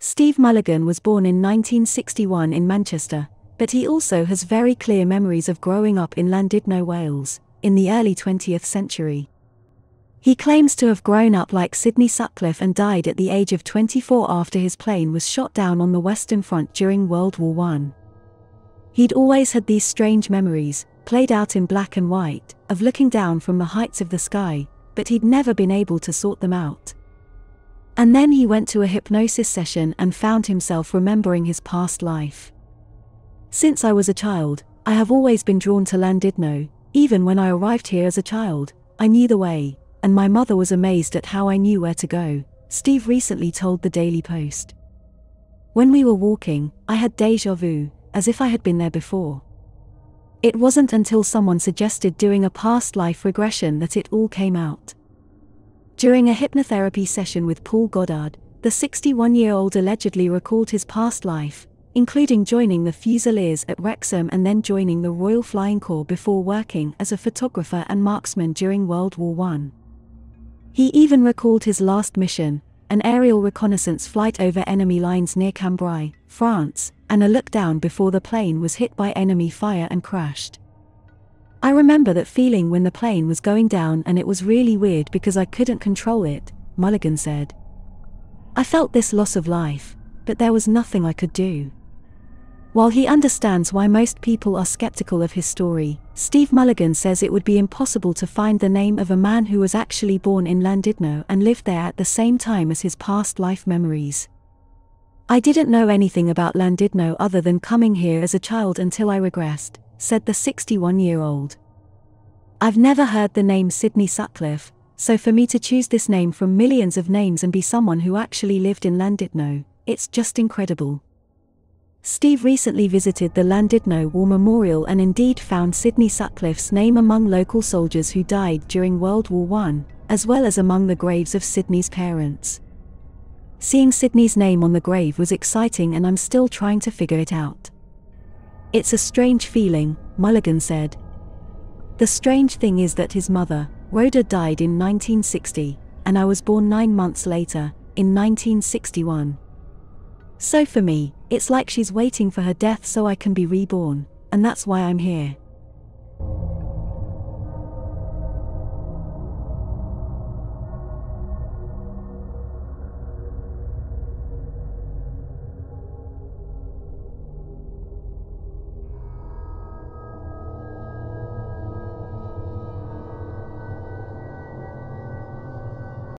Steve Mulligan was born in 1961 in Manchester, but he also has very clear memories of growing up in Llandudno, Wales, in the early 20th century. He claims to have grown up like Sidney Sutcliffe and died at the age of 24 after his plane was shot down on the Western Front during World War I. He'd always had these strange memories, played out in black and white, of looking down from the heights of the sky, but he'd never been able to sort them out. And then he went to a hypnosis session and found himself remembering his past life. Since I was a child, I have always been drawn to Llandudno. Even when I arrived here as a child, I knew the way, and my mother was amazed at how I knew where to go, Steve recently told the Daily Post. When we were walking, I had déjà vu, as if I had been there before. It wasn't until someone suggested doing a past life regression that it all came out. During a hypnotherapy session with Paul Goddard, the 61-year-old allegedly recalled his past life, including joining the Fusiliers at Wrexham and then joining the Royal Flying Corps before working as a photographer and marksman during World War I. He even recalled his last mission, an aerial reconnaissance flight over enemy lines near Cambrai, France, and a look down before the plane was hit by enemy fire and crashed. I remember that feeling when the plane was going down, and it was really weird because I couldn't control it, Mulligan said. I felt this loss of life, but there was nothing I could do. While he understands why most people are skeptical of his story, Steve Mulligan says it would be impossible to find the name of a man who was actually born in Llandudno and lived there at the same time as his past life memories. I didn't know anything about Llandudno other than coming here as a child until I regressed, said the 61-year-old. I've never heard the name Sidney Sutcliffe, so for me to choose this name from millions of names and be someone who actually lived in Llandudno, it's just incredible. Steve recently visited the Llandudno War Memorial and indeed found Sidney Sutcliffe's name among local soldiers who died during World War I, as well as among the graves of Sidney's parents. Seeing Sidney's name on the grave was exciting, and I'm still trying to figure it out. It's a strange feeling, Mulligan said. The strange thing is that his mother, Rhoda, died in 1960, and I was born 9 months later, in 1961. So for me, it's like she's waiting for her death so I can be reborn, and that's why I'm here.